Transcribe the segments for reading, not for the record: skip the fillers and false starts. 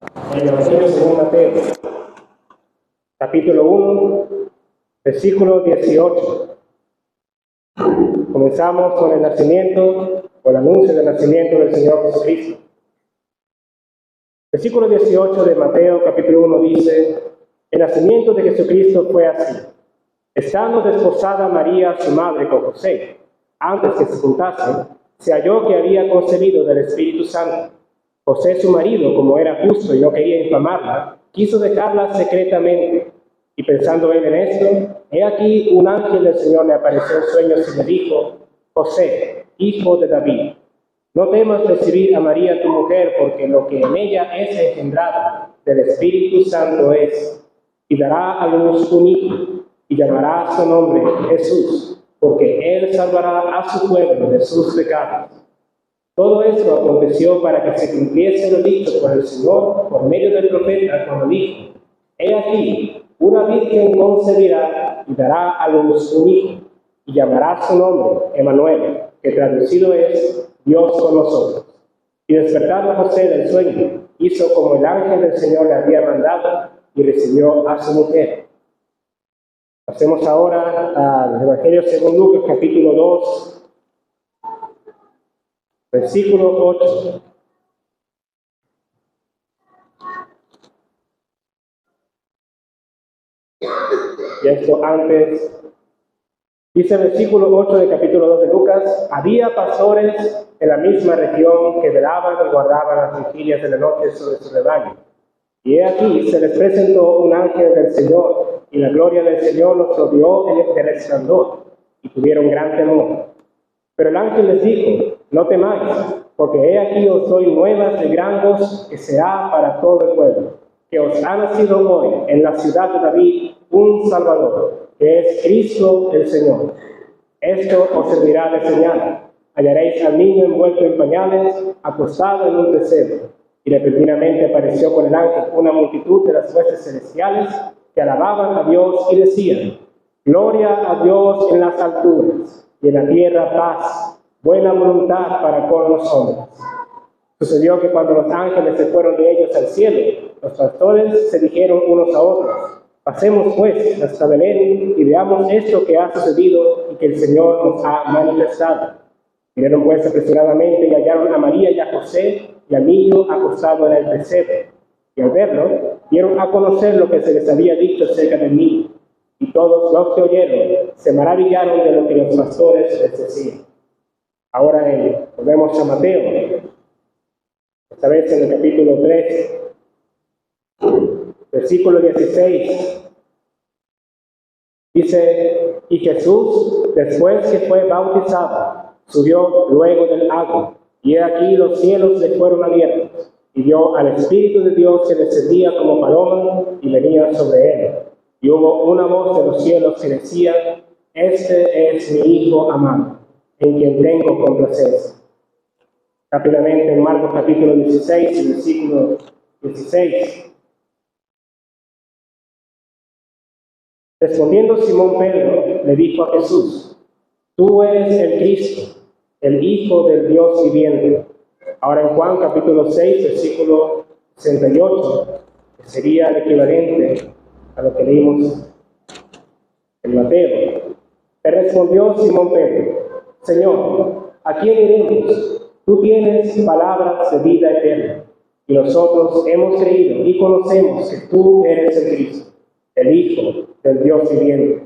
El Evangelio según Mateo, capítulo 1, versículo 18. Comenzamos con el nacimiento, con el anuncio del nacimiento del Señor Jesucristo. Versículo 18 de Mateo, capítulo 1 dice: el nacimiento de Jesucristo fue así. Estando desposada María, su madre, con José, antes que se juntasen, se halló que había concebido del Espíritu Santo. José, su marido, como era justo y no quería infamarla, quiso dejarla secretamente. Y pensando él en esto, he aquí un ángel del Señor le apareció en sueños y le dijo: José, hijo de David, no temas recibir a María tu mujer, porque lo que en ella es engendrado del Espíritu Santo es, y dará a luz un hijo, y llamará su nombre Jesús, porque él salvará a su pueblo de sus pecados. Todo esto aconteció para que se cumpliese lo dicho por el Señor por medio del profeta, cuando dijo: he aquí, una virgen concebirá y dará a luz un hijo, y llamará su nombre Emmanuel, que traducido es Dios con nosotros. Y despertando José del sueño, hizo como el ángel del Señor le había mandado, y recibió a su mujer. Pasemos ahora al Evangelio según Lucas, capítulo 2, versículo 8. Y esto antes, dice el versículo 8 del capítulo 2 de Lucas: había pastores en la misma región que velaban y guardaban las vigilias de la noche sobre su rebaño. Y he aquí se les presentó un ángel del Señor, y la gloria del Señor los rodeó de resplandor, y tuvieron gran temor. Pero el ángel les dijo: no temáis, porque he aquí os doy nuevas de gran gozo, que será para todo el pueblo, que os ha nacido hoy en la ciudad de David un Salvador, que es Cristo el Señor. Esto os servirá de señal: hallaréis al niño envuelto en pañales, acostado en un pesebre. Y repentinamente apareció con el ángel una multitud de las huestes celestiales que alababan a Dios y decían: gloria a Dios en las alturas, y en la tierra paz, buena voluntad para con los hombres. Sucedió que cuando los ángeles se fueron de ellos al cielo, los pastores se dijeron unos a otros: pasemos pues hasta Belén y veamos esto que ha sucedido y que el Señor nos ha manifestado. Vinieron pues apresuradamente y hallaron a María y a José y al niño acostado en el pesebre. Y al verlo, dieron a conocer lo que se les había dicho acerca del niño. Y todos los que oyeron se maravillaron de lo que los pastores les decían. Ahora volvemos a Mateo, esta vez en el capítulo 3, versículo 16. Dice: y Jesús, después que fue bautizado, subió luego del agua, y he aquí los cielos le fueron abiertos, y vio al Espíritu de Dios que descendía como paloma y venía sobre él. Y hubo una voz de los cielos que decía: este es mi Hijo amado, en quien tengo complacencia. Rápidamente en Marcos capítulo 16, versículo 16. Respondiendo Simón Pedro, le dijo a Jesús: tú eres el Cristo, el Hijo del Dios viviente. Ahora en Juan capítulo 6, versículo 68, que sería el equivalente a lo que leímos en Mateo. Le respondió Simón Pedro: Señor, ¿a quién iremos? Tú tienes palabras de vida eterna, y nosotros hemos creído y conocemos que tú eres el Cristo, el Hijo del Dios viviente.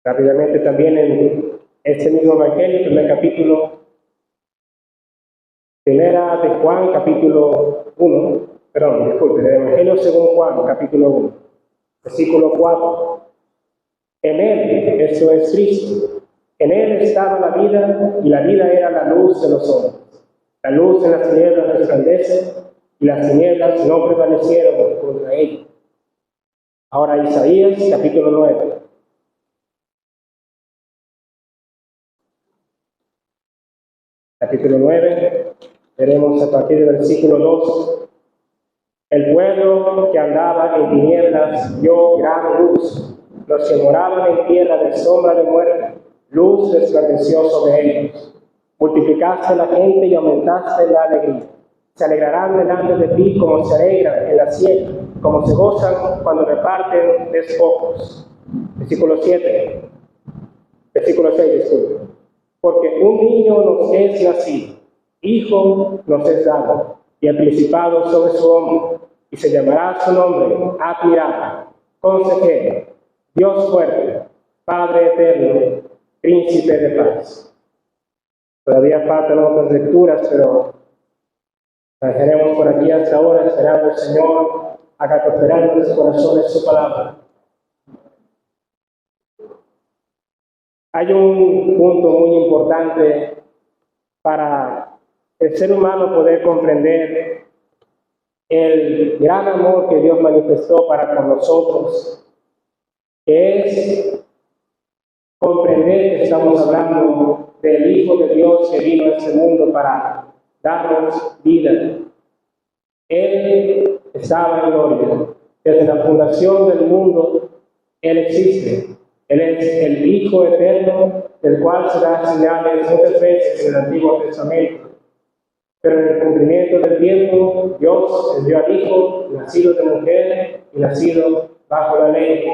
Rápidamente también en este mismo Evangelio, primer capítulo, primera de Juan, capítulo 1, el Evangelio según Juan, capítulo 1, versículo 4. En él, esto es Cristo, en él estaba la vida, y la vida era la luz de los hombres. La luz en las tinieblas resplandece, y las tinieblas no prevalecieron contra ella. Ahora Isaías, capítulo 9. Capítulo 9, veremos a partir del versículo 2. El pueblo que andaba en tinieblas vio gran luz. Los que moraban en tierra de sombra de muerte, luz resplandeció sobre ellos. Multiplicaste la gente y aumentaste la alegría. Se alegrarán delante de ti como se alegran en la siega, como se gozan cuando reparten despojos. Versículo 7. Versículo 6, disculpe. Porque un niño nos es nacido, hijo nos es dado, y el principado sobre su hombro, y se llamará su nombre Admirable, Consejero, Dios fuerte, Padre eterno, Príncipe de paz. Todavía faltan otras lecturas, pero la dejaremos por aquí hasta ahora, esperando al Señor haga prosperar en nuestros corazones su palabra. Hay un punto muy importante para el ser humano poder comprender el gran amor que Dios manifestó para con nosotros, que es comprender que estamos hablando del Hijo de Dios que vino a este mundo para darnos vida. Él estaba en gloria. Desde la fundación del mundo, Él existe. Él es el Hijo eterno, del cual se da señales muchas veces en el Antiguo Testamento. Pero en el cumplimiento del tiempo, Dios envió al Hijo, nacido de mujer y nacido bajo la ley,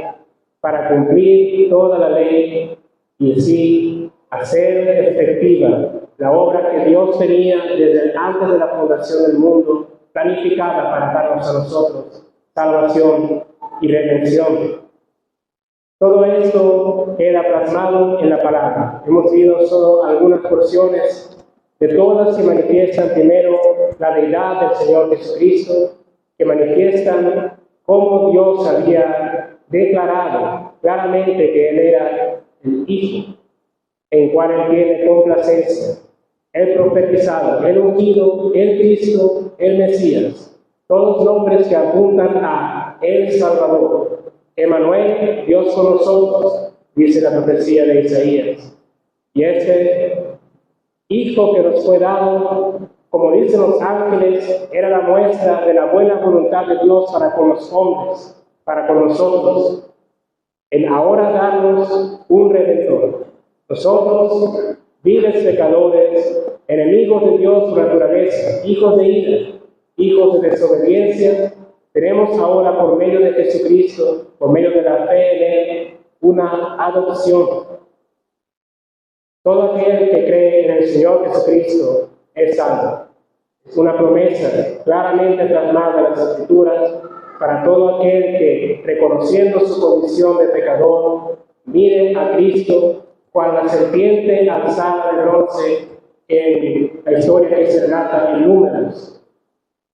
para cumplir toda la ley y así hacer efectiva la obra que Dios tenía desde antes de la fundación del mundo, planificada para darnos a nosotros salvación y redención. Todo esto queda plasmado en la palabra. Hemos leído solo algunas porciones de todas que manifiestan primero la deidad del Señor Jesucristo, que manifiestan cómo Dios había declarado claramente que Él era el Hijo, en cual Él tiene complacencia, el profetizado, el ungido, el Cristo, el Mesías, todos nombres que apuntan a el Salvador. Emmanuel, Dios con nosotros, dice la profecía de Isaías. Y este Hijo que nos fue dado, como dicen los ángeles, era la muestra de la buena voluntad de Dios para con los hombres, para con nosotros, en ahora darnos un Redentor. Nosotros, viles pecadores, enemigos de Dios por naturaleza, hijos de ira, hijos de desobediencia, tenemos ahora por medio de Jesucristo, por medio de la fe en Él, una adopción. Todo aquel que cree en el Señor Jesucristo es salvo. Es una promesa claramente plasmada en las Escrituras para todo aquel que, reconociendo su condición de pecador, mire a Cristo cual la serpiente alzada de bronce en la historia que se relata en Números,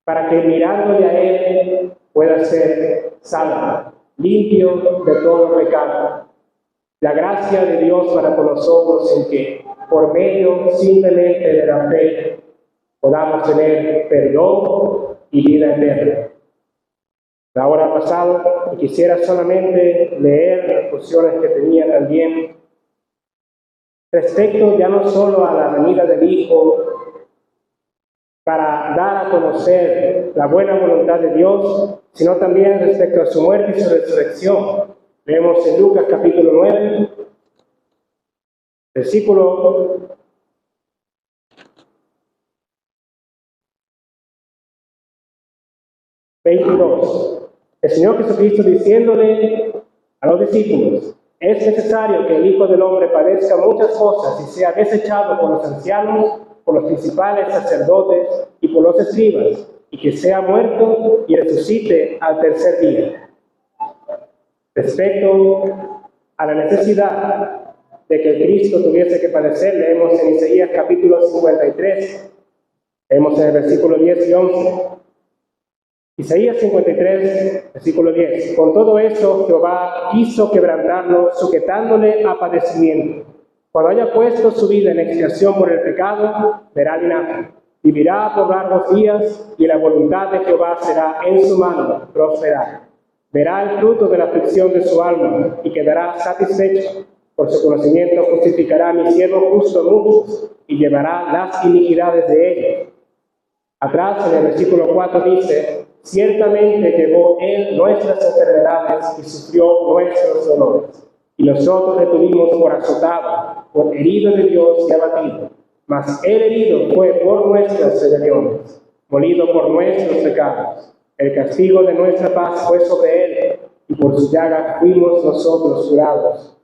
para que mirándole a Él pueda ser salvo, limpio de todo pecado. La gracia de Dios para con nosotros en que, por medio simplemente de la fe, podamos tener perdón y vida eterna. La hora ha pasado y quisiera solamente leer las porciones que tenía también respecto ya no solo a la venida del Hijo, para dar a conocer la buena voluntad de Dios, sino también respecto a su muerte y su resurrección. Leemos en Lucas capítulo 9, versículo 22. El Señor Jesucristo diciéndole a los discípulos: es necesario que el Hijo del Hombre padezca muchas cosas y sea desechado por los ancianos, por los principales sacerdotes y por los escribas, y que sea muerto y resucite al tercer día. Respecto a la necesidad de que el Cristo tuviese que padecer, leemos en Isaías capítulo 53, leemos en el versículo 10 y 11. Isaías 53, versículo 10. Con todo eso, Jehová quiso quebrantarlo, sujetándole a padecimiento. Cuando haya puesto su vida en expiación por el pecado, verá linaje. Vivirá por largos días, y la voluntad de Jehová será en su mano prosperar. Verá el fruto de la aflicción de su alma, y quedará satisfecho. Por su conocimiento justificará a mi siervo justo a muchos, y llevará las iniquidades de ellos. Atrás, en el versículo 4 dice: ciertamente llevó Él nuestras enfermedades y sufrió nuestros dolores. Y nosotros le tuvimos por azotado, por herido de Dios y abatido. Mas Él herido fue por nuestras rebeliones, molido por nuestros pecados. El castigo de nuestra paz fue sobre él, y por su llaga fuimos nosotros curados.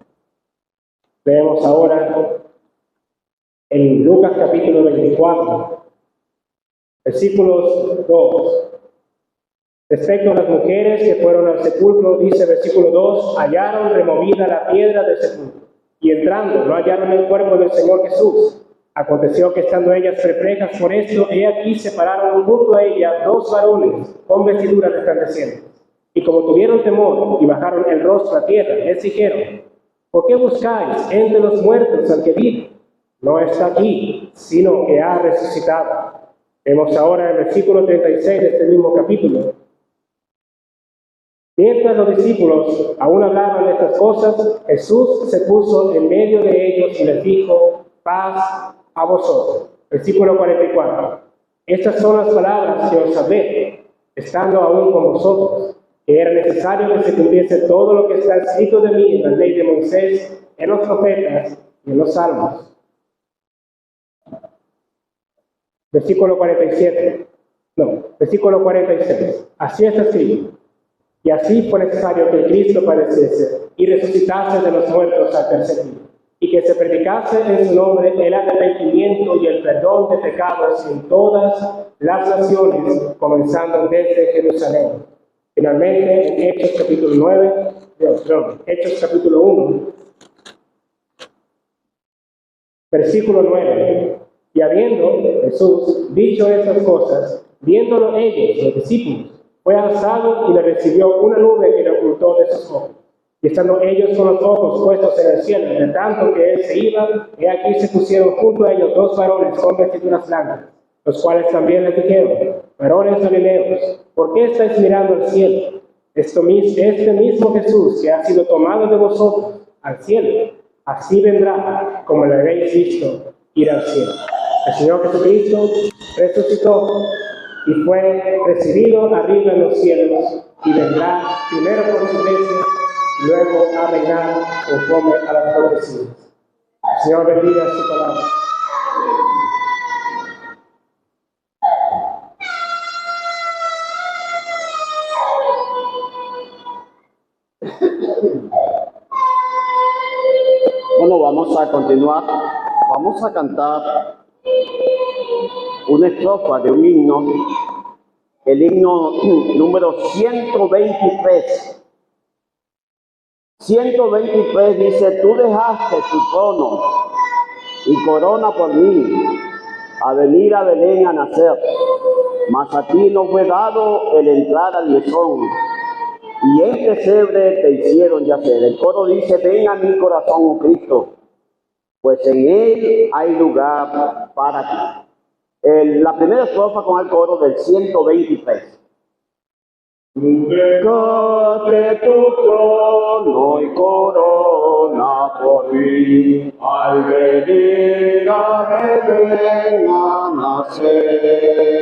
Leemos ahora en Lucas capítulo 24, versículos 2. Respecto a las mujeres que fueron al sepulcro, dice versículo 2, hallaron removida la piedra del sepulcro, y entrando no hallaron el cuerpo del Señor Jesús. Aconteció que estando ellas perplejas por esto, he aquí se pararon junto a ella dos varones con vestiduras resplandecientes. Y como tuvieron temor y bajaron el rostro a tierra, les dijeron, ¿por qué buscáis entre los muertos al que vive? No está aquí, sino que ha resucitado. Vemos ahora el versículo 36 de este mismo capítulo. Mientras los discípulos aún hablaban de estas cosas, Jesús se puso en medio de ellos y les dijo, paz a vosotros. Versículo 44. Estas son las palabras que os hablé, estando aún con vosotros, que era necesario que se cumpliese todo lo que está escrito de mí en la ley de Moisés, en los profetas y en los salmos. Versículo 47. No, versículo 46. Así está escrito. Y así fue necesario que Cristo padeciese y resucitase de los muertos al tercer día, y que se predicase en su nombre el arrepentimiento y el perdón de pecados en todas las naciones, comenzando desde Jerusalén. Finalmente, en Hechos capítulo 9, Hechos capítulo 1, versículo 9. Y habiendo Jesús dicho estas cosas, viéndolo ellos, los discípulos, fue alzado y le recibió una nube que le ocultó de sus ojos. Y estando ellos con los ojos puestos en el cielo, de tanto que él se iba, he aquí se pusieron junto a ellos dos varones con vestiduras blancas, los cuales también les dijeron, varones galileos, ¿por qué estáis mirando al cielo? Este mismo Jesús que ha sido tomado de vosotros al cielo, así vendrá como lo habéis visto ir al cielo. El Señor Jesucristo resucitó y fue recibido arriba en los cielos, y vendrá primero por su iglesia, y luego a reinar conforme a las profecías. El Señor bendiga su palabra. Bueno, vamos a continuar. Vamos a cantar una estrofa de un himno, el himno número 123. 123 dice, tú dejaste tu trono y corona por mí, a venir a Belén a nacer, mas a ti no fue dado el entrar al mesón, y en pesebre te hicieron yacer. El coro dice, ven a mi corazón, oh Cristo, pues en él hay lugar para ti. La primera estrofa con el coro del 123. Tú dejaste tu trono y corona por mí, al venir a Belén a nacer.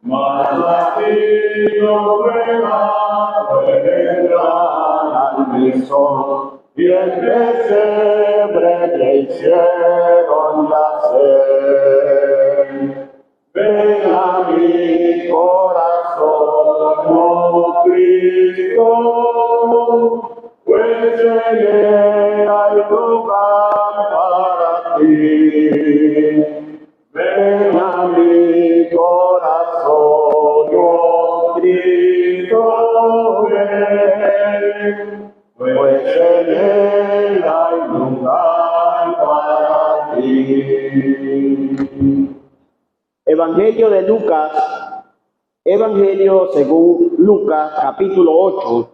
Mas a ti no fue dado el entrar al mesón, y en pesebre te hicieron yacer. Ven a mi corazón, oh Cristo, pues en él hay lugar para ti. Ven a mi corazón, oh Cristo, ven, pues en él hay lugar para ti. Evangelio de Lucas, Evangelio según Lucas, capítulo 8,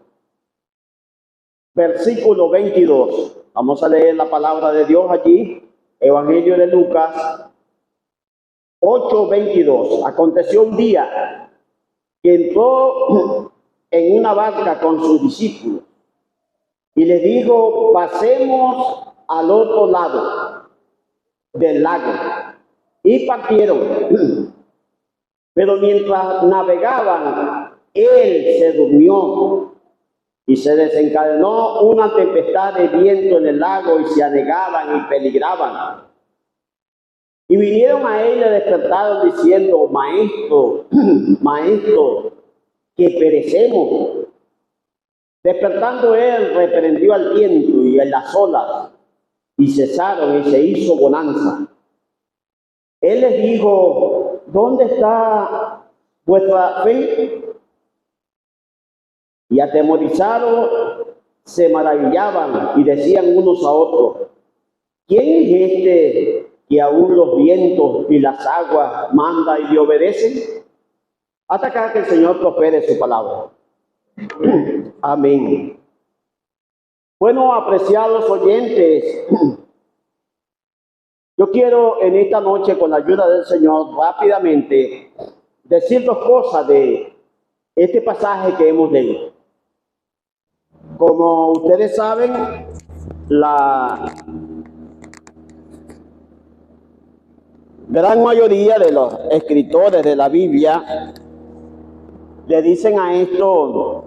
versículo 22. Vamos a leer la palabra de Dios allí. Evangelio de Lucas 8:22. Aconteció un día que entró en una barca con sus discípulos y les dijo, pasemos al otro lado del lago. Y partieron. Pero mientras navegaban, él se durmió y se desencadenó una tempestad de viento en el lago y se anegaban y peligraban. Y vinieron a él y le despertaron diciendo: Maestro, maestro, que perecemos. Despertando él, reprendió al viento y a las olas, y cesaron, y se hizo bonanza. Él les dijo: ¿dónde está vuestra fe? Y atemorizados se maravillaban y decían unos a otros: ¿quién es este que aún los vientos y las aguas manda y le obedecen? Hasta acá, que el Señor prospere su palabra. Amén. Bueno, apreciados oyentes, yo quiero en esta noche, con la ayuda del Señor, rápidamente decir dos cosas de este pasaje que hemos leído. Como ustedes saben, la gran mayoría de los escritores de la Biblia le dicen a esto,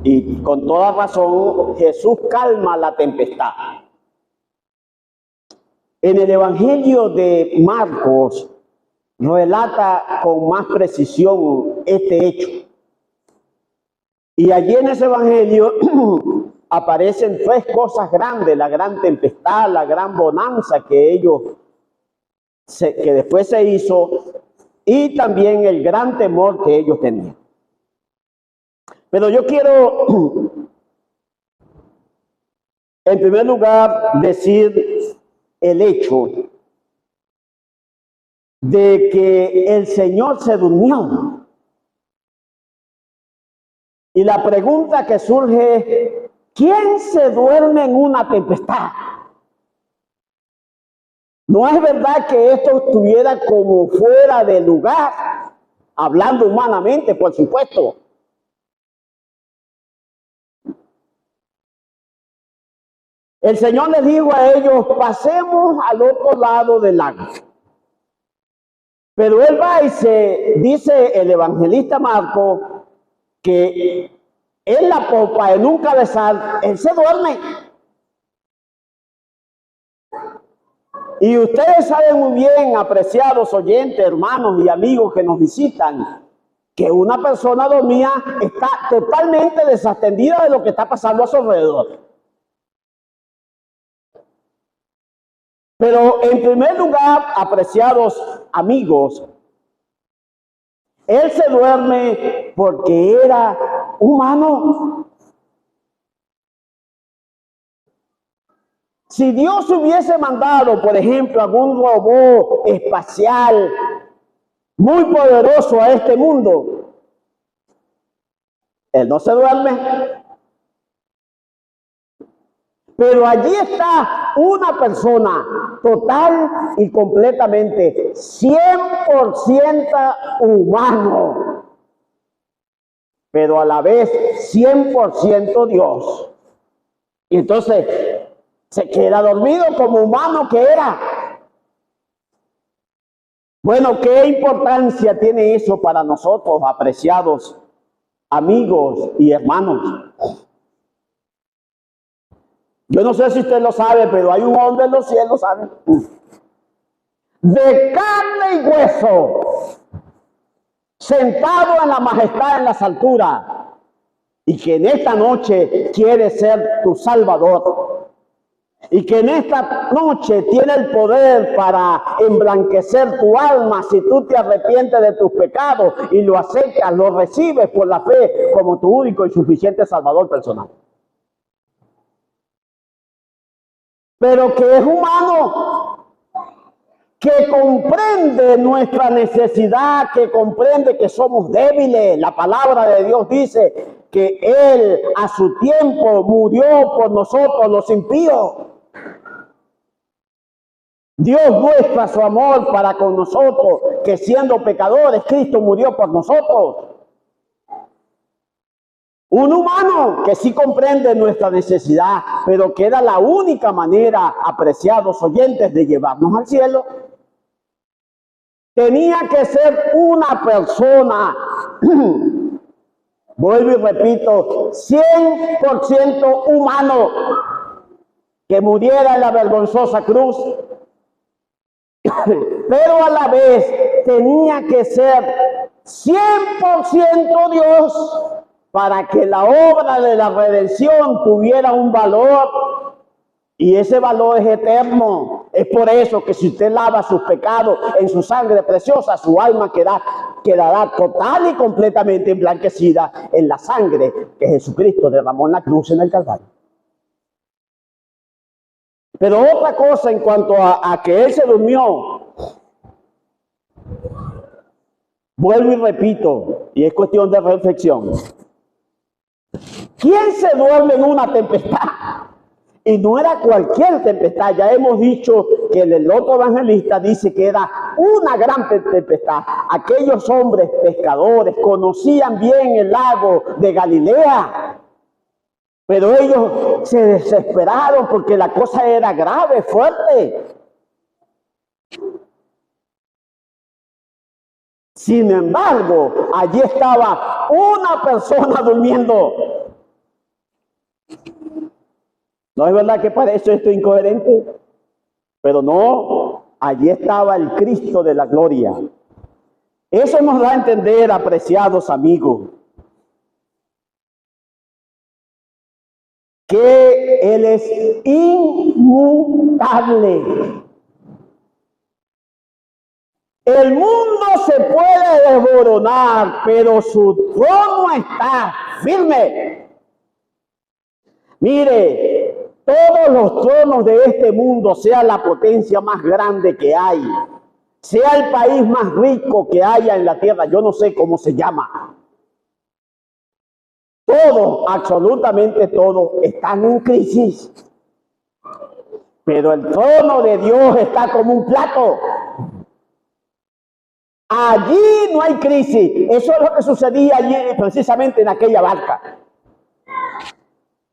y con toda razón: Jesús calma la tempestad. En el Evangelio de Marcos relata con más precisión este hecho. Y allí en ese Evangelio aparecen tres cosas grandes: la gran tempestad, la gran bonanza que después se hizo, y también el gran temor que ellos tenían. Pero yo quiero, en primer lugar, decir el hecho de que el Señor se durmió. Y la pregunta que surge: ¿quién se duerme en una tempestad? No es verdad que esto estuviera como fuera de lugar, hablando humanamente, por supuesto. El Señor les dijo a ellos: pasemos al otro lado del lago. Pero él va y dice el evangelista Marcos que en la popa, en un cabezal, él se duerme. Y ustedes saben muy bien, apreciados oyentes, hermanos y amigos que nos visitan, que una persona dormida está totalmente desatendida de lo que está pasando a su alrededor. Pero en primer lugar, apreciados amigos, él se duerme porque era humano. Si Dios hubiese mandado, por ejemplo, algún robot espacial muy poderoso a este mundo, él no se duerme. Pero allí está una persona total y completamente 100% humano, pero a la vez 100% Dios. Y entonces se queda dormido como humano que era. Bueno, ¿qué importancia tiene eso para nosotros, apreciados amigos y hermanos? Yo no sé si usted lo sabe, pero hay un hombre en los cielos, ¿sabe? De carne y hueso, sentado en la majestad en las alturas, y que en esta noche quiere ser tu Salvador, y que en esta noche tiene el poder para emblanquecer tu alma si tú te arrepientes de tus pecados y lo aceptas, lo recibes por la fe como tu único y suficiente Salvador personal. Pero que es humano, que comprende nuestra necesidad, que comprende que somos débiles. La palabra de Dios dice que Él a su tiempo murió por nosotros los impíos. Dios muestra su amor para con nosotros, que siendo pecadores, Cristo murió por nosotros. Un humano que sí comprende nuestra necesidad, pero que era la única manera, apreciados oyentes, de llevarnos al cielo. Tenía que ser una persona, vuelvo y repito, 100% humano, que muriera en la vergonzosa cruz pero a la vez tenía que ser 100% Dios para que la obra de la redención tuviera un valor, y ese valor es eterno. Es por eso que si usted lava sus pecados en su sangre preciosa, su alma quedará total y completamente emblanquecida en la sangre que Jesucristo derramó en la cruz en el Calvario. Pero otra cosa en cuanto a que Él se durmió, vuelvo y repito, y es cuestión de reflexión. ¿Quién se duerme en una tempestad? Y no era cualquier tempestad. Ya hemos dicho que el otro evangelista dice que era una gran tempestad. Aquellos hombres pescadores conocían bien el lago de Galilea, pero ellos se desesperaron porque la cosa era grave, fuerte. Sin embargo, allí estaba una persona durmiendo. ¿No es verdad que parece esto incoherente? Pero no, allí estaba el Cristo de la gloria. Eso nos da a entender, apreciados amigos, que Él es inmutable. El mundo se puede desmoronar, pero su trono está firme. Mire, todos los tronos de este mundo, sea la potencia más grande que hay, sea el país más rico que haya en la tierra, yo no sé cómo se llama, todos, absolutamente todos, están en crisis. Pero el trono de Dios está como un plato. Allí no hay crisis. Eso es lo que sucedía allí, precisamente en aquella barca.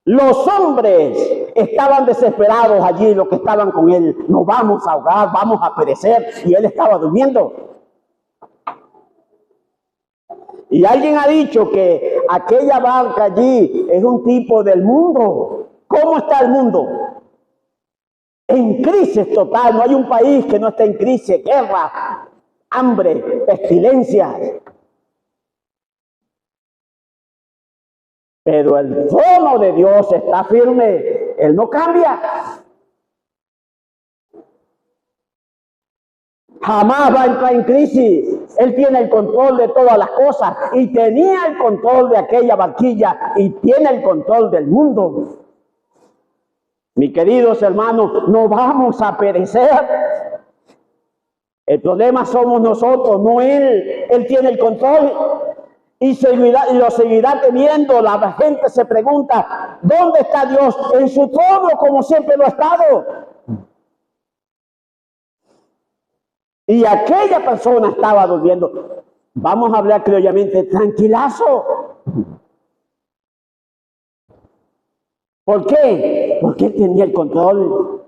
Los hombres estaban desesperados allí, los que estaban con él. Nos vamos a ahogar, vamos a perecer. Y él estaba durmiendo. Y alguien ha dicho que aquella barca allí es un tipo del mundo. ¿Cómo está el mundo? En crisis total. No hay un país que no esté en crisis. Guerra, hambre, pestilencia. Pero el trono de Dios está firme. Él no cambia. Jamás va a entrar en crisis. Él tiene el control de todas las cosas. Y tenía el control de aquella barquilla. Y tiene el control del mundo. Mis queridos hermanos, no vamos a perecer. El problema somos nosotros, no Él. Él tiene el control. Y lo seguirá teniendo. La gente se pregunta, ¿dónde está Dios? En su trono, como siempre lo ha estado. Y aquella persona estaba durmiendo. Vamos a hablar criollamente, tranquilazo. ¿Por qué? Porque él tenía el control.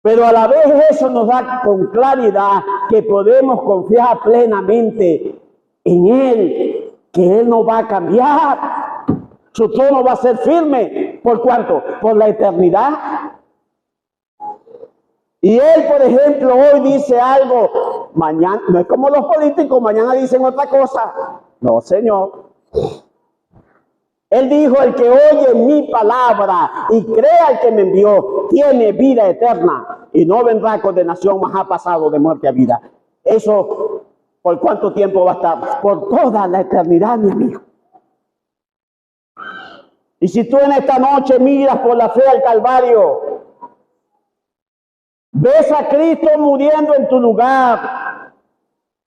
Pero a la vez eso nos da con claridad que podemos confiar plenamente en Él, que Él no va a cambiar. Su trono va a ser firme. ¿Por cuánto? Por la eternidad. Y Él, por ejemplo, hoy dice algo, mañana, no es como los políticos, mañana dicen otra cosa. No, Señor. Él dijo, el que oye mi palabra y crea al que me envió, tiene vida eterna y no vendrá condenación, mas ha pasado de muerte a vida. Eso, ¿por cuánto tiempo va a estar? Por toda la eternidad, mi amigo. Y si tú en esta noche miras por la fe al Calvario, ves a Cristo muriendo en tu lugar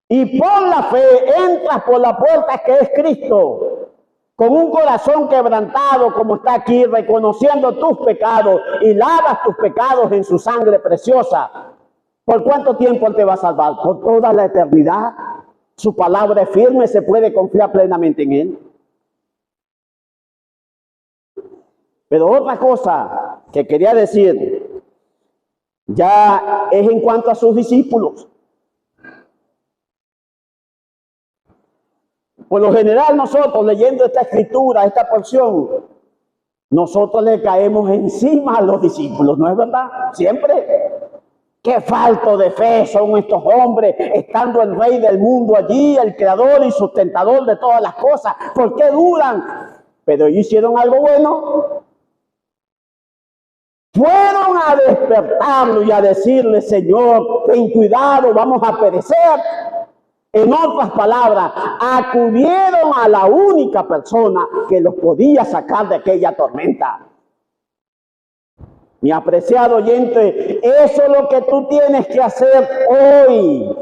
y por la fe entras por la puerta que es Cristo, con un corazón quebrantado como está aquí, reconociendo tus pecados y lavas tus pecados en su sangre preciosa. ¿Por cuánto tiempo Él te va a salvar? Por toda la eternidad. Su palabra es firme, se puede confiar plenamente en Él. Pero otra cosa que quería decir, ya es en cuanto a sus discípulos. Por lo general nosotros leyendo esta escritura, esta porción, nosotros le caemos encima a los discípulos, ¿no es verdad? Siempre. Qué falto de fe son estos hombres, estando el Rey del mundo allí, el creador y sustentador de todas las cosas. ¿Por qué dudan? Pero ellos hicieron algo bueno. Fueron a despertarlo y a decirle: Señor, ten cuidado, vamos a perecer. En otras palabras, acudieron a la única persona que los podía sacar de aquella tormenta. Mi apreciado oyente, eso es lo que tú tienes que hacer hoy.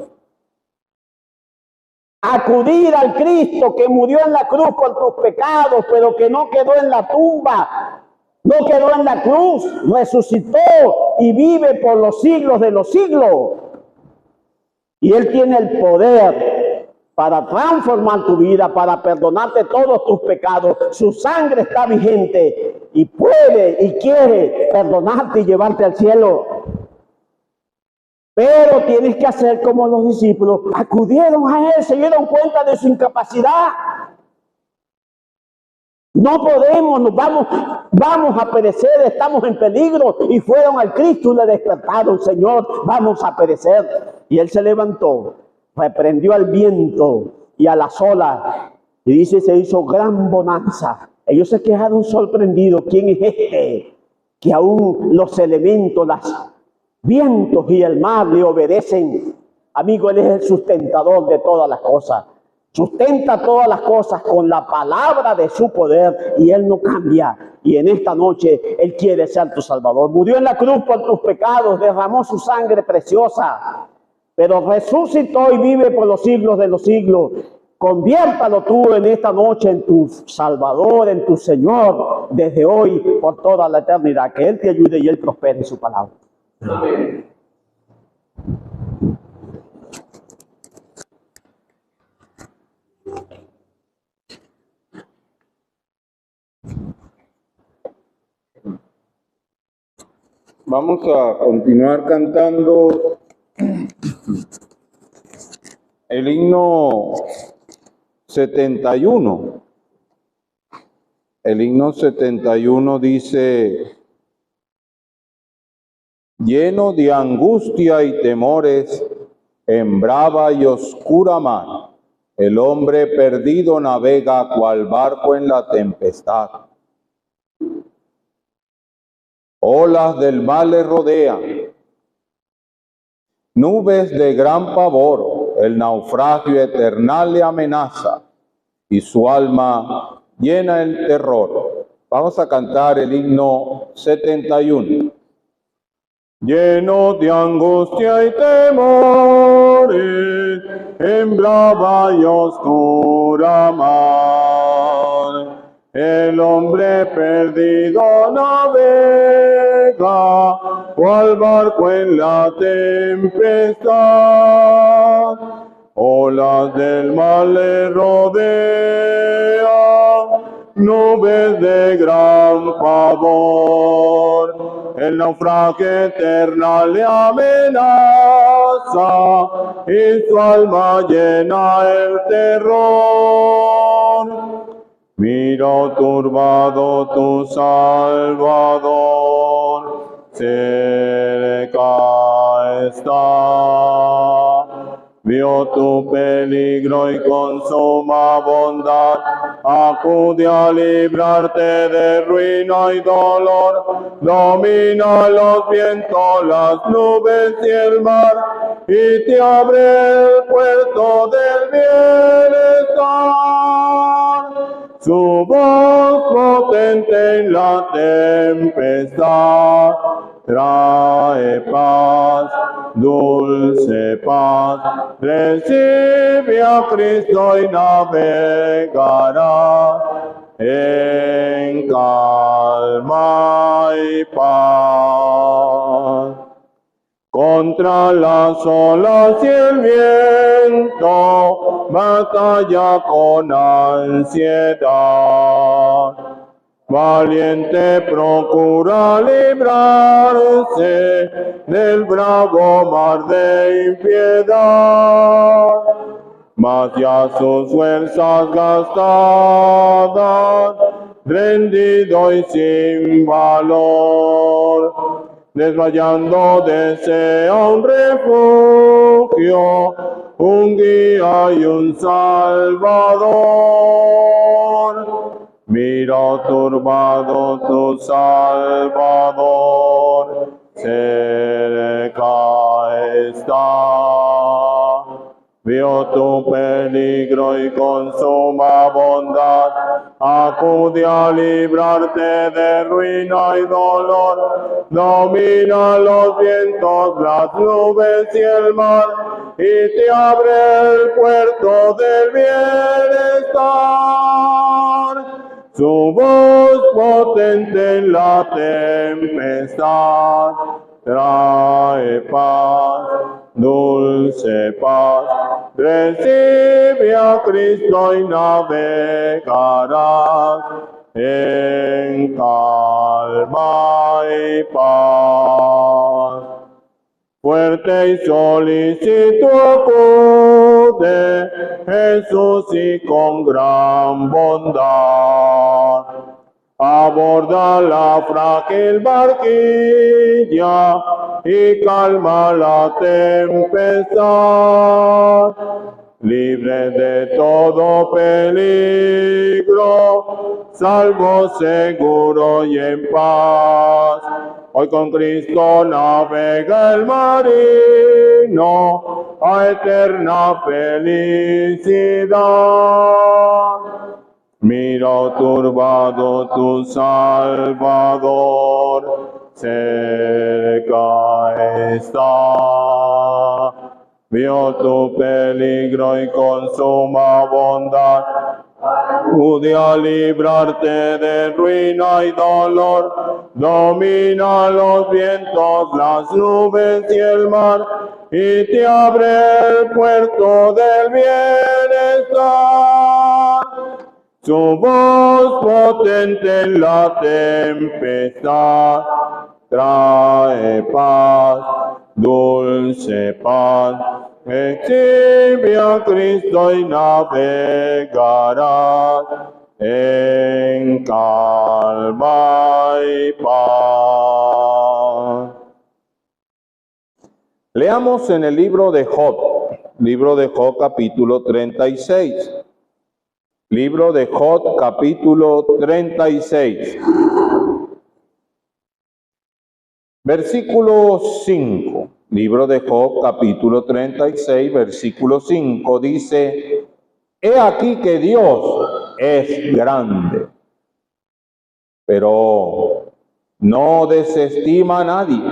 Acudir al Cristo que murió en la cruz por tus pecados, pero que no quedó en la tumba, no quedó en la cruz, resucitó y vive por los siglos de los siglos. Y Él tiene el poder para transformar tu vida, para perdonarte todos tus pecados. Su sangre está vigente y puede y quiere perdonarte y llevarte al cielo. Pero tienes que hacer como los discípulos. Acudieron a Él, se dieron cuenta de su incapacidad. No podemos, vamos a perecer, estamos en peligro. Y fueron al Cristo y le despertaron: Señor, vamos a perecer. Y Él se levantó, reprendió al viento y a las olas, y dice: se hizo gran bonanza. Ellos se quedaron sorprendidos. ¿Quién es este que aún los elementos, los vientos y el mar le obedecen? Amigo, Él es el sustentador de todas las cosas. Sustenta todas las cosas con la palabra de su poder, y Él no cambia. Y en esta noche Él quiere ser tu Salvador. Murió en la cruz por tus pecados, derramó su sangre preciosa, pero resucitó y vive por los siglos de los siglos. Conviértalo tú en esta noche en tu Salvador, en tu Señor, desde hoy por toda la eternidad. Que Él te ayude y Él prospere en su palabra. Amén. Vamos a continuar cantando el himno 71. El himno 71 dice: lleno de angustia y temores, en brava y oscura mar, el hombre perdido navega cual barco en la tempestad. Olas del mal le rodean, nubes de gran pavor, el naufragio eternal le amenaza, y su alma llena el terror. Vamos a cantar el himno 71. Lleno de angustia y temores, en brava y oscura mar, el hombre perdido navega, cual barco en la tempestad. Olas del mal le rodean, nubes de gran pavor, el naufragio eterno le amenaza, y su alma llena el terror. Mira turbado tu Salvador, cerca está. Vio tu peligro y con suma bondad acude a librarte de ruina y dolor. Domina los vientos, las nubes y el mar, y te abre el puerto del bienestar. Su voz potente en la tempestad trae paz, dulce paz. Recibe a Cristo y navegará en calma y paz. Contra las olas y el viento, batalla con ansiedad. Valiente procura librarse del bravo mar de impiedad, mas ya sus fuerzas gastadas rendido y sin valor. Desmayando desea un refugio, un guía y un salvador. Mira turbado tu Salvador, cerca está. Vio tu peligro y con suma bondad acude a librarte de ruina y dolor. Domina los vientos, las nubes y el mar, y te abre el puerto del bienestar. Su voz potente en la tempestad trae paz, dulce paz. Recibe a Cristo y navegarás en calma y paz. Fuerte y solícito acude Jesús y con gran bondad aborda la frágil barquilla y calma la tempestad. Libre de todo peligro, salvo, seguro y en paz. Hoy con Cristo navega el marino a eterna felicidad. Mira turbado tu Salvador, cerca está. Vio tu peligro y con suma bondad acude a librarte de ruina y dolor. Domina los vientos, las nubes y el mar, y te abre el puerto del bienestar. Su voz potente en la tempestad trae paz, dulce paz. Exhibe a Cristo y navegarás en calma y paz. Leamos en el libro de Job capítulo 36. Libro de Job capítulo 36. Versículo 5. Libro de Job, capítulo 36, versículo 5, dice: He aquí que Dios es grande, pero no desestima a nadie.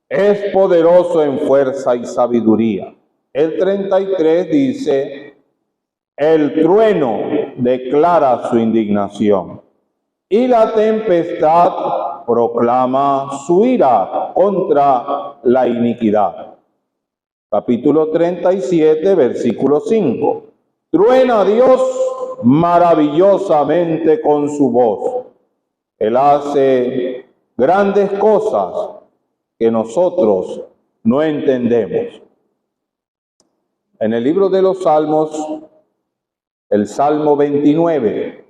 Es poderoso en fuerza y sabiduría. El 33 dice: El trueno declara su indignación, y la tempestad proclama su ira contra la iniquidad. Capítulo 37, versículo 5. Truena Dios maravillosamente con su voz. Él hace grandes cosas que nosotros no entendemos. En el libro de los Salmos, el Salmo 29,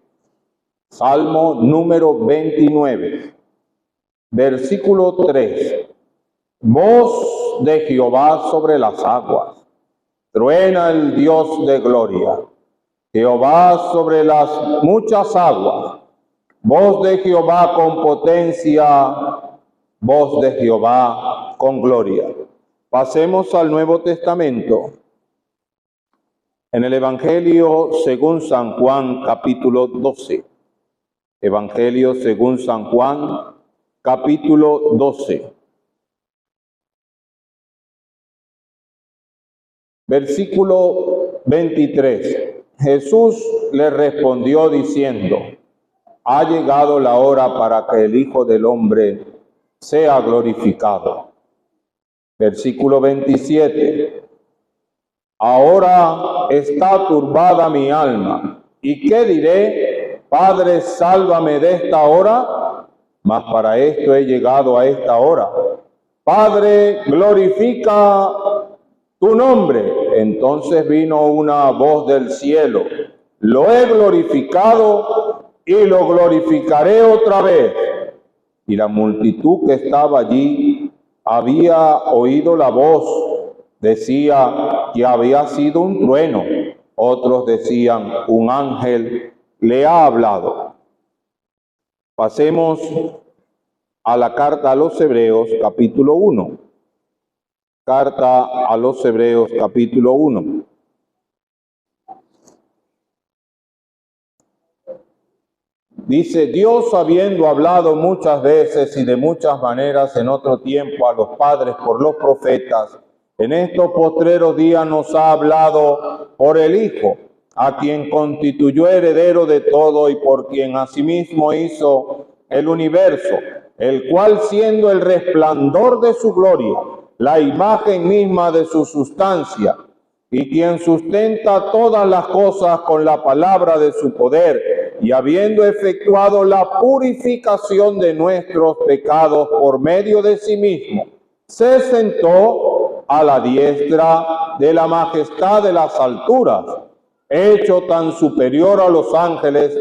Salmo número 29. Versículo 3. Voz de Jehová sobre las aguas. Truena el Dios de gloria. Jehová sobre las muchas aguas. Voz de Jehová con potencia. Voz de Jehová con gloria. Pasemos al Nuevo Testamento. En el Evangelio según San Juan, capítulo 12. Evangelio según San Juan, capítulo 12. Versículo 23. Jesús le respondió diciendo: Ha llegado la hora para que el Hijo del Hombre sea glorificado. Versículo 27. Ahora está turbada mi alma. ¿Y qué diré? Padre, sálvame de esta hora. Mas para esto he llegado a esta hora. Padre, glorifica tu nombre. Entonces vino una voz del cielo: Lo he glorificado y lo glorificaré otra vez. Y la multitud que estaba allí había oído la voz, decía que había sido un trueno, otros decían un ángel le ha hablado. Pasemos a la carta a los Hebreos, capítulo 1. Carta a los Hebreos, capítulo 1. Dice: Dios, habiendo hablado muchas veces y de muchas maneras en otro tiempo a los padres por los profetas, en estos postreros días nos ha hablado por el Hijo, a quien constituyó heredero de todo y por quien asimismo hizo el universo, el cual, siendo el resplandor de su gloria, la imagen misma de su sustancia, y quien sustenta todas las cosas con la palabra de su poder, y habiendo efectuado la purificación de nuestros pecados por medio de sí mismo, se sentó a la diestra de la majestad de las alturas, hecho tan superior a los ángeles,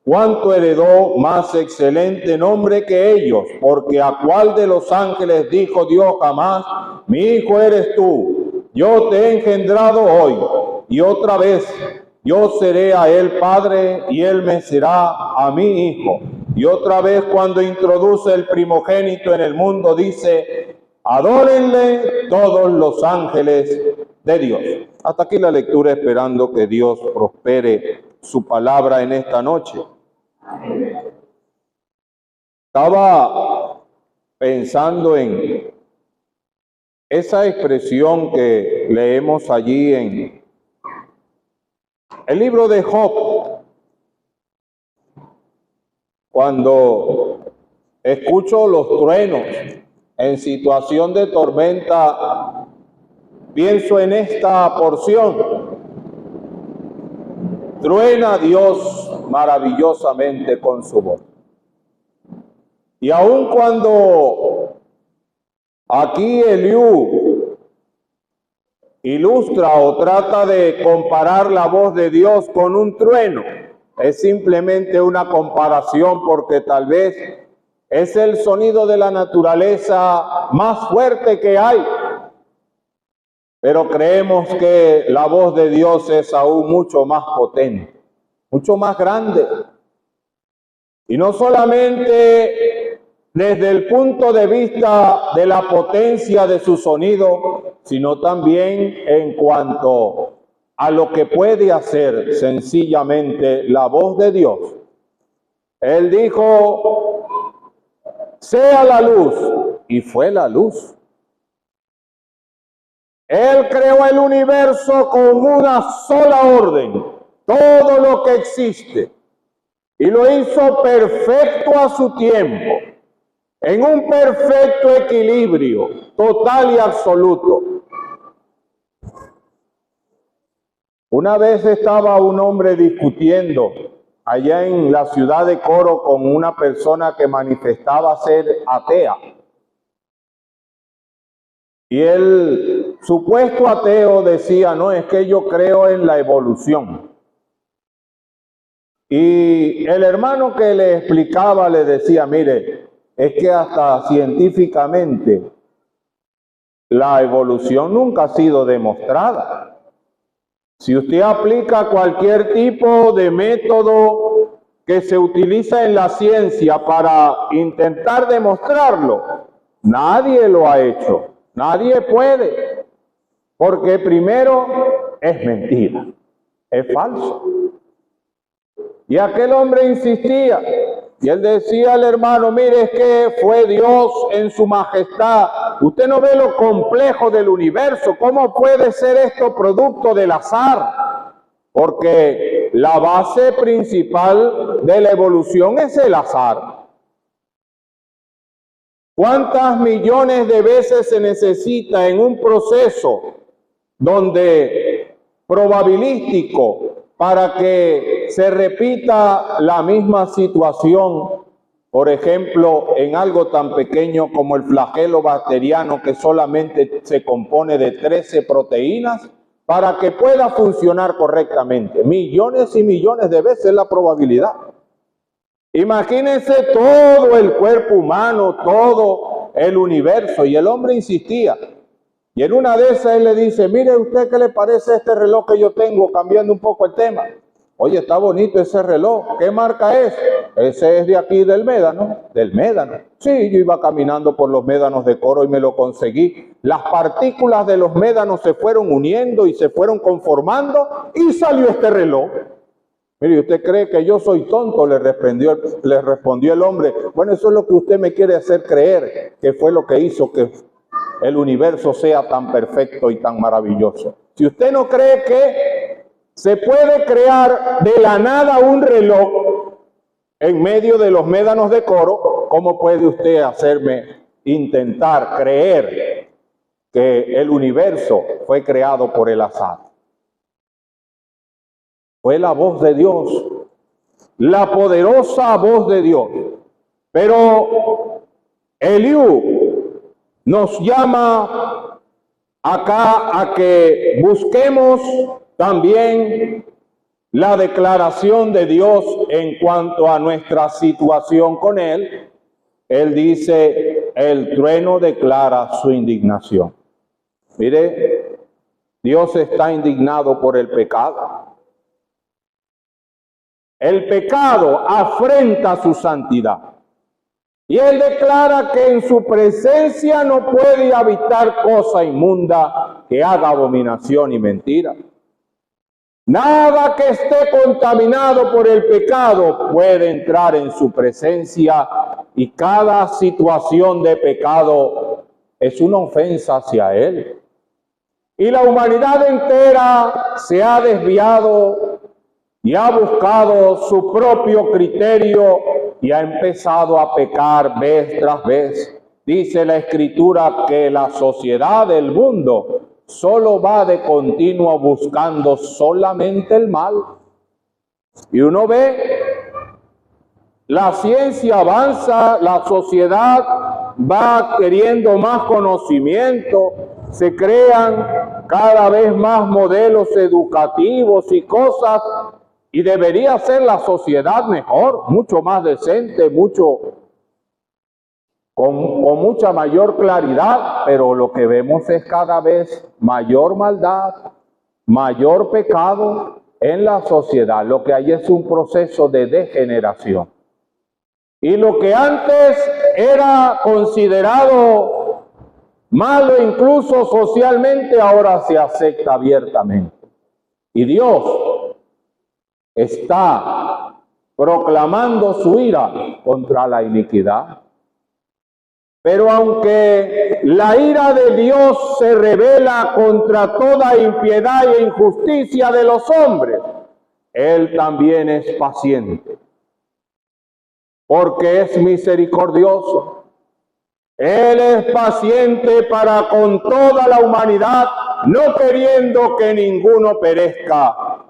cuanto heredó más excelente nombre que ellos, porque a cuál de los ángeles dijo Dios jamás: mi hijo eres tú, yo te he engendrado hoy. Y otra vez: yo seré a él padre y él me será a mí hijo. Y otra vez, cuando introduce el primogénito en el mundo, dice: adórenle todos los ángeles de Dios. Hasta aquí la lectura, esperando que Dios prospere su palabra en esta noche. Estaba pensando en esa expresión que leemos allí en el libro de Job. Cuando escucho los truenos en situación de tormenta, pienso en esta porción. Truena Dios maravillosamente con su voz. Y aun cuando aquí Eliú ilustra o trata de comparar la voz de Dios con un trueno, es simplemente una comparación, porque tal vez es el sonido de la naturaleza más fuerte que hay. Pero creemos que la voz de Dios es aún mucho más potente, mucho más grande. Y no solamente desde el punto de vista de la potencia de su sonido, sino también en cuanto a lo que puede hacer sencillamente la voz de Dios. Él dijo: sea la luz, y fue la luz. Él creó el universo con una sola orden, todo lo que existe, y lo hizo perfecto a su tiempo, en un perfecto equilibrio, total y absoluto. Una vez estaba un hombre discutiendo allá en la ciudad de Coro con una persona que manifestaba ser atea. Y el supuesto ateo decía: no, es que yo creo en la evolución. Y el hermano que le explicaba le decía: mire, es que hasta científicamente la evolución nunca ha sido demostrada. Si usted aplica cualquier tipo de método que se utiliza en la ciencia para intentar demostrarlo, nadie lo ha hecho. Nadie puede, porque primero es mentira, es falso. Y aquel hombre insistía, y él decía al hermano: mire, es que fue Dios en su majestad. Usted no ve lo complejo del universo. ¿Cómo puede ser esto producto del azar? Porque la base principal de la evolución es el azar. ¿Cuántas millones de veces se necesita en un proceso donde probabilístico para que se repita la misma situación? Por ejemplo, en algo tan pequeño como el flagelo bacteriano, que solamente se compone de 13 proteínas, para que pueda funcionar correctamente. Millones y millones de veces la probabilidad. Imagínense todo el cuerpo humano, todo el universo. Y el hombre insistía. Y en una de esas él le dice, mire usted, ¿qué le parece este reloj que yo tengo? Cambiando un poco el tema. Oye, está bonito ese reloj. ¿Qué marca es? Ese es de aquí del Médano. ¿Del Médano? Sí, yo iba caminando por los médanos de Coro y me lo conseguí. Las partículas de los médanos se fueron uniendo y se fueron conformando y salió este reloj. Mire, ¿usted cree que yo soy tonto? Le respondió el hombre. Bueno, eso es lo que usted me quiere hacer creer, que fue lo que hizo que el universo sea tan perfecto y tan maravilloso. Si usted no cree que se puede crear de la nada un reloj en medio de los médanos de Coro, ¿cómo puede usted hacerme intentar creer que el universo fue creado por el azar? Fue la voz de Dios, la poderosa voz de Dios. Pero Eliú nos llama acá a que busquemos también la declaración de Dios en cuanto a nuestra situación con Él. Él dice, el trueno declara su indignación. Mire, Dios está indignado por el pecado. El pecado afrenta su santidad. Y Él declara que en su presencia no puede habitar cosa inmunda que haga abominación y mentira. Nada que esté contaminado por el pecado puede entrar en su presencia, y cada situación de pecado es una ofensa hacia Él. Y la humanidad entera se ha desviado y ha buscado su propio criterio y ha empezado a pecar vez tras vez. Dice la Escritura que la sociedad del mundo solo va de continuo buscando solamente el mal. Y uno ve, la ciencia avanza, la sociedad va queriendo más conocimiento, se crean cada vez más modelos educativos y cosas, y debería ser la sociedad mejor, mucho más decente, con mucha mayor claridad, pero lo que vemos es cada vez mayor maldad, mayor pecado en la sociedad. Lo que hay es un proceso de degeneración. Y lo que antes era considerado malo incluso socialmente, ahora se acepta abiertamente. Y Dios está proclamando su ira contra la iniquidad. Pero aunque la ira de Dios se revela contra toda impiedad e injusticia de los hombres, Él también es paciente, porque es misericordioso. Él es paciente para con toda la humanidad, no queriendo que ninguno perezca,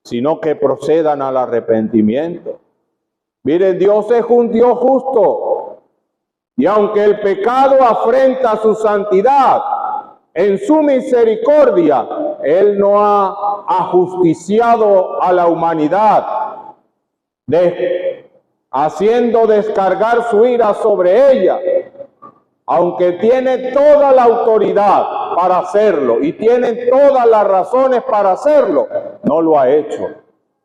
sino que procedan al arrepentimiento. Miren, Dios es un Dios justo, y aunque el pecado afrenta su santidad, en su misericordia, Él no ha ajusticiado a la humanidad, haciendo descargar su ira sobre ella. Aunque tiene toda la autoridad para hacerlo y tiene todas las razones para hacerlo, no lo ha hecho,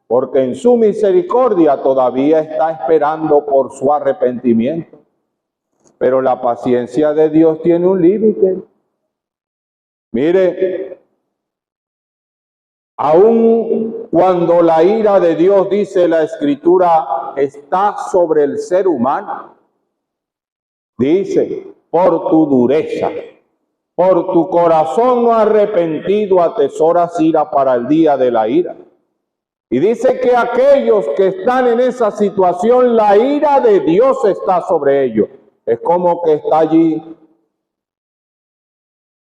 porque en su misericordia todavía está esperando por su arrepentimiento. Pero la paciencia de Dios tiene un límite. Mire, aun cuando la ira de Dios, dice la Escritura, está sobre el ser humano, dice, por tu dureza, por tu corazón no arrepentido atesoras ira para el día de la ira. Y dice que aquellos que están en esa situación, la ira de Dios está sobre ellos. Es como que está allí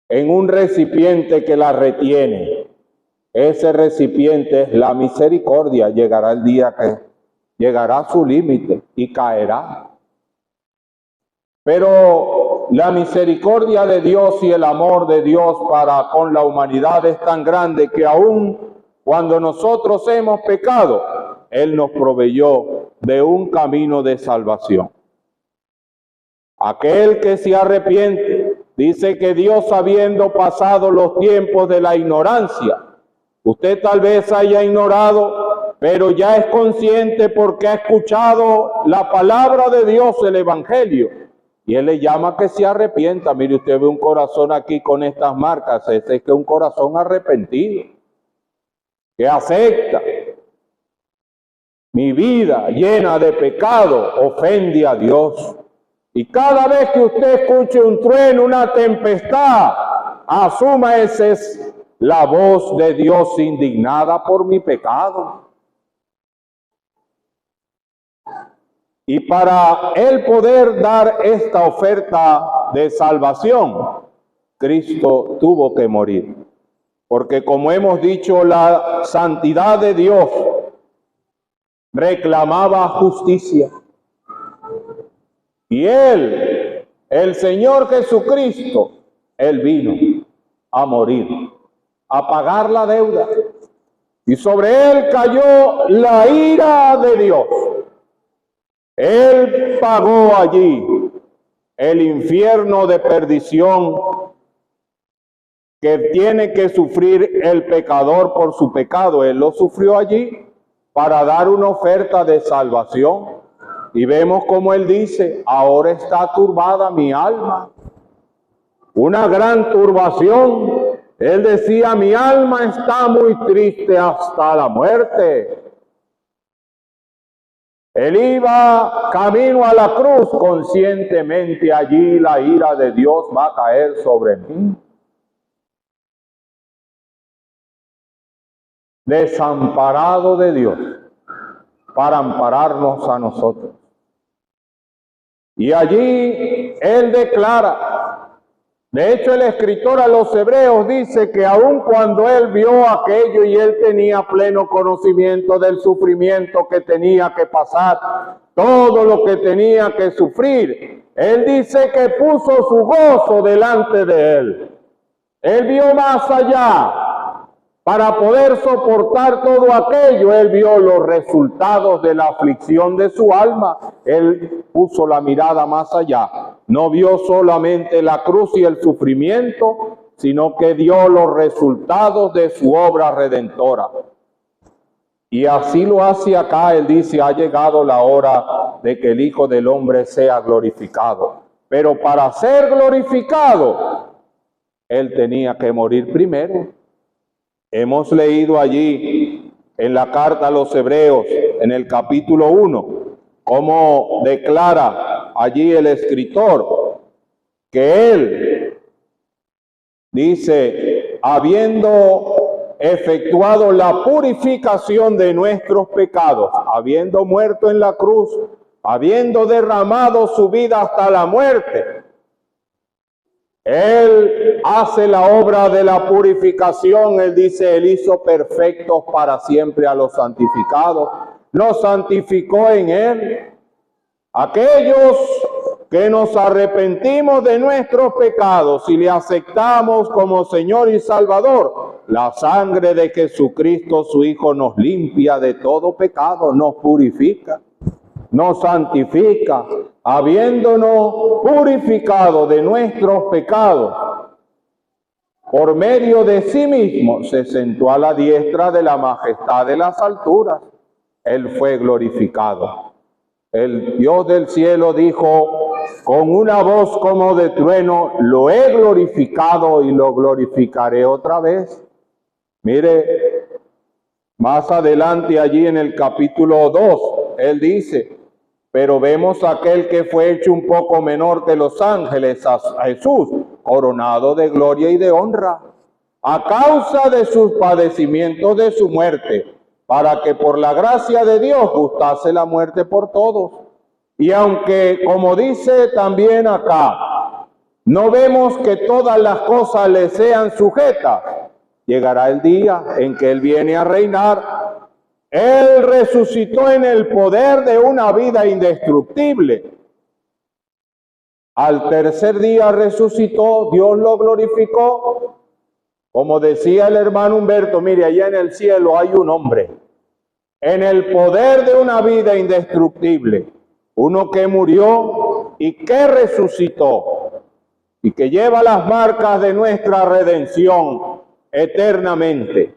en un recipiente que la retiene. Ese recipiente es la misericordia. Llegará el día que llegará a su límite y caerá. Pero la misericordia de Dios y el amor de Dios para con la humanidad es tan grande que aún cuando nosotros hemos pecado, Él nos proveyó de un camino de salvación. Aquel que se arrepiente, dice que Dios, habiendo pasado los tiempos de la ignorancia, usted tal vez haya ignorado, pero ya es consciente porque ha escuchado la palabra de Dios, el Evangelio, y Él le llama que se arrepienta. Mire, usted ve un corazón aquí con estas marcas, ese es que un corazón arrepentido, que acepta. Mi vida llena de pecado ofende a Dios. Y cada vez que usted escuche un trueno, una tempestad, asuma esa es la voz de Dios indignada por mi pecado. Y para Él poder dar esta oferta de salvación, Cristo tuvo que morir. Porque como hemos dicho, la santidad de Dios reclamaba justicia. Y Él, el Señor Jesucristo, Él vino a morir, a pagar la deuda. Y sobre Él cayó la ira de Dios. Él pagó allí el infierno de perdición que tiene que sufrir el pecador por su pecado. Él lo sufrió allí para dar una oferta de salvación. Y vemos como Él dice, ahora está turbada mi alma. Una gran turbación. Él decía, mi alma está muy triste hasta la muerte. Él iba camino a la cruz, conscientemente allí la ira de Dios va a caer sobre mí. Desamparado de Dios para ampararnos a nosotros. Y allí Él declara, de hecho el escritor a los Hebreos dice que aun cuando Él vio aquello y Él tenía pleno conocimiento del sufrimiento que tenía que pasar, todo lo que tenía que sufrir, Él dice que puso su gozo delante de Él. Él vio más allá. Para poder soportar todo aquello, Él vio los resultados de la aflicción de su alma. Él puso la mirada más allá. No vio solamente la cruz y el sufrimiento, sino que vio los resultados de su obra redentora. Y así lo hace acá. Él dice, ha llegado la hora de que el Hijo del Hombre sea glorificado. Pero para ser glorificado, Él tenía que morir primero. Hemos leído allí en la carta a los Hebreos, en el capítulo 1, cómo declara allí el escritor que Él dice, habiendo efectuado la purificación de nuestros pecados, habiendo muerto en la cruz, habiendo derramado su vida hasta la muerte, Él hace la obra de la purificación. Él dice, Él hizo perfectos para siempre a los santificados. Nos santificó en Él. Aquellos que nos arrepentimos de nuestros pecados y le aceptamos como Señor y Salvador, la sangre de Jesucristo, su Hijo, nos limpia de todo pecado, nos purifica, nos santifica, habiéndonos purificado de nuestros pecados, por medio de sí mismo se sentó a la diestra de la majestad de las alturas. Él fue glorificado. El Dios del cielo dijo con una voz como de trueno, lo he glorificado y lo glorificaré otra vez. Mire, más adelante allí en el capítulo 2, Él dice, pero vemos a aquel que fue hecho un poco menor que los ángeles, a Jesús, coronado de gloria y de honra, a causa de sus padecimientos, de su muerte, para que por la gracia de Dios gustase la muerte por todos. Y aunque, como dice también acá, no vemos que todas las cosas le sean sujetas, llegará el día en que Él viene a reinar. Él resucitó en el poder de una vida indestructible. Al tercer día resucitó, Dios lo glorificó. Como decía el hermano Humberto, mire, allá en el cielo hay un hombre en el poder de una vida indestructible, uno que murió y que resucitó y que lleva las marcas de nuestra redención eternamente.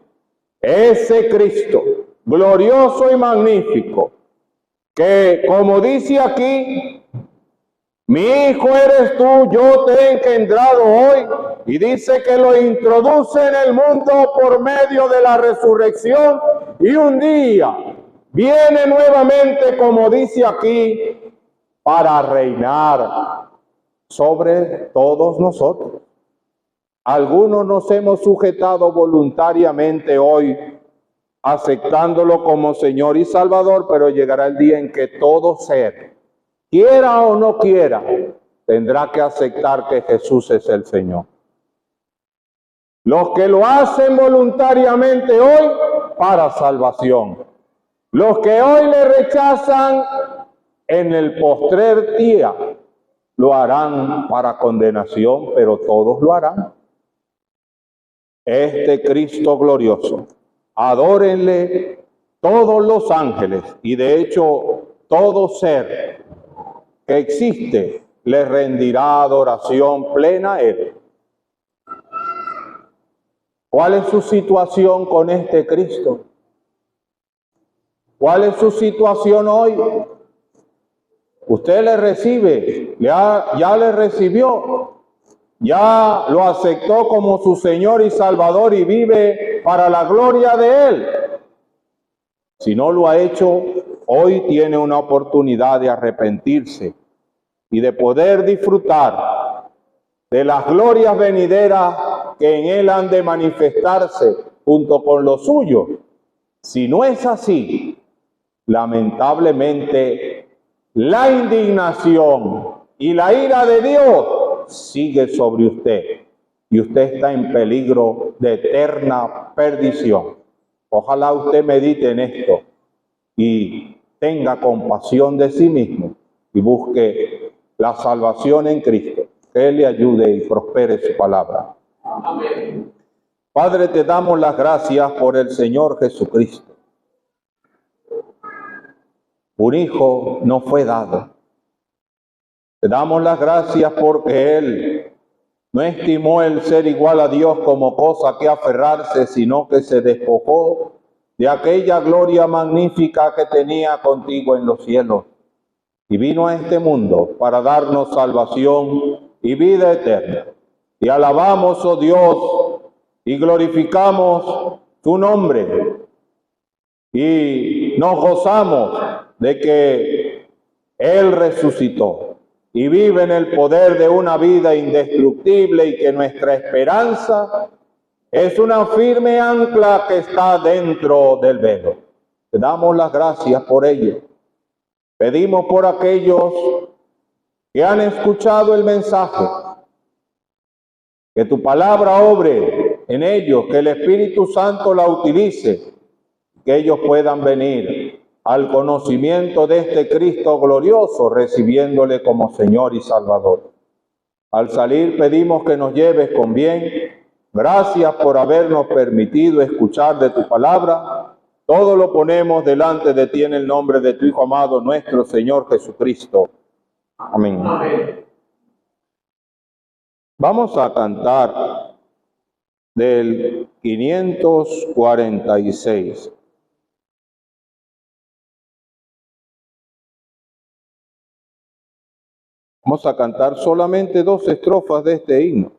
Ese Cristo glorioso y magnífico, que como dice aquí, mi hijo eres tú, yo te he engendrado hoy, y dice que lo introduce en el mundo por medio de la resurrección, y un día viene nuevamente, como dice aquí, para reinar sobre todos nosotros. Algunos nos hemos sujetado voluntariamente hoy, aceptándolo como Señor y Salvador, pero llegará el día en que todo ser, quiera o no quiera, tendrá que aceptar que Jesús es el Señor. Los que lo hacen voluntariamente hoy, para salvación. Los que hoy le rechazan, en el postrer día, lo harán para condenación, pero todos lo harán. Este Cristo glorioso, adórenle todos los ángeles, y de hecho todo ser que existe le rendirá adoración plena a Él. ¿Cuál es su situación con este Cristo? ¿Cuál es su situación hoy? Usted le recibe, ya le recibió, ya lo aceptó como su Señor y Salvador y vive para la gloria de Él. Si no lo ha hecho, hoy tiene una oportunidad de arrepentirse y de poder disfrutar de las glorias venideras que en Él han de manifestarse junto con los suyos. Si no es así, lamentablemente, la indignación y la ira de Dios sigue sobre usted y usted está en peligro de eterna perdición. Ojalá usted medite en esto y tenga compasión de sí mismo y busque la salvación en Cristo. Que Él le ayude y prospere su palabra. Amén. Padre, te damos las gracias por el Señor Jesucristo. Un hijo nos fue dado. Te damos las gracias porque Él no estimó el ser igual a Dios como cosa que aferrarse, sino que se despojó de aquella gloria magnífica que tenía contigo en los cielos. Y vino a este mundo para darnos salvación y vida eterna. Y alabamos, oh Dios, y glorificamos tu nombre. Y nos gozamos de que Él resucitó y vive en el poder de una vida indestructible y que nuestra esperanza es una firme ancla que está dentro del velo. Te damos las gracias por ello. Pedimos por aquellos que han escuchado el mensaje, que tu palabra obre en ellos, que el Espíritu Santo la utilice, que ellos puedan venir al conocimiento de este Cristo glorioso, recibiéndole como Señor y Salvador. Al salir pedimos que nos lleves con bien. Gracias por habernos permitido escuchar de tu palabra. Todo lo ponemos delante de ti en el nombre de tu Hijo amado, nuestro Señor Jesucristo. Amén. Amén. Vamos a cantar del 546. Vamos a cantar solamente 2 estrofas de este himno.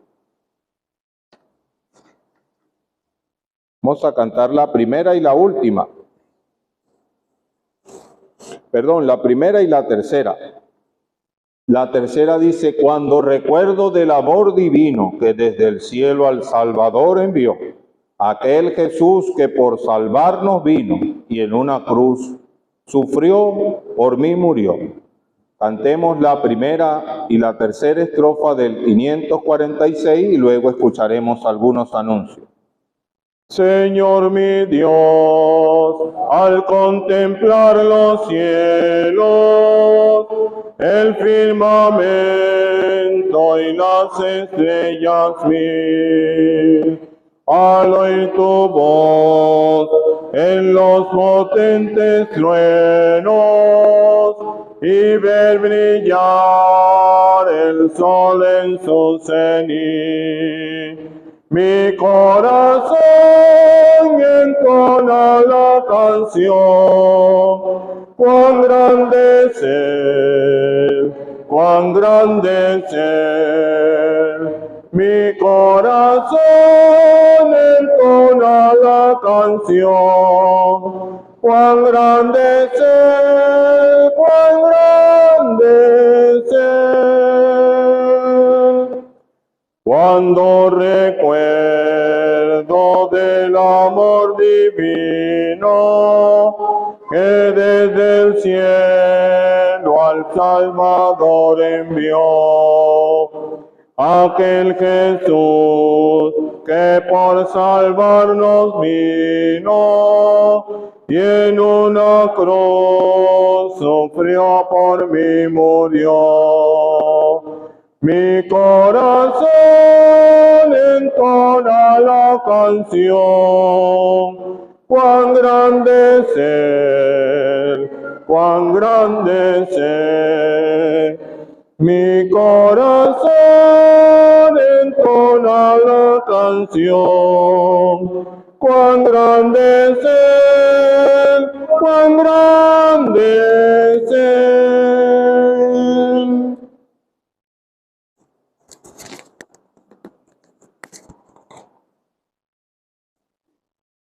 Vamos a cantar la primera y la última. Perdón, la primera y la tercera. La tercera dice: cuando recuerdo del amor divino que desde el cielo al Salvador envió, aquel Jesús que por salvarnos vino y en una cruz sufrió, por mí murió. Cantemos la primera y la tercera estrofa del 546 y luego escucharemos algunos anuncios. Señor mi Dios, al contemplar los cielos, el firmamento y las estrellas vi, al oír tu voz, en los potentes truenos y ver brillar el sol en su cenit. Mi corazón entona la canción, cuán grande es Él, cuán grande es Él. Mi corazón entona la canción, cuán grande es Él, cuán grande es Él. Cuando recuerdo del amor divino que desde el cielo al Salvador envió, aquel Jesús que por salvarnos vino y en una cruz sufrió por mí, murió. Mi corazón entona la canción, cuán grande es Él, cuán grande es Él. Mi corazón entona la canción, cuán grande es Él, cuán grande es Él.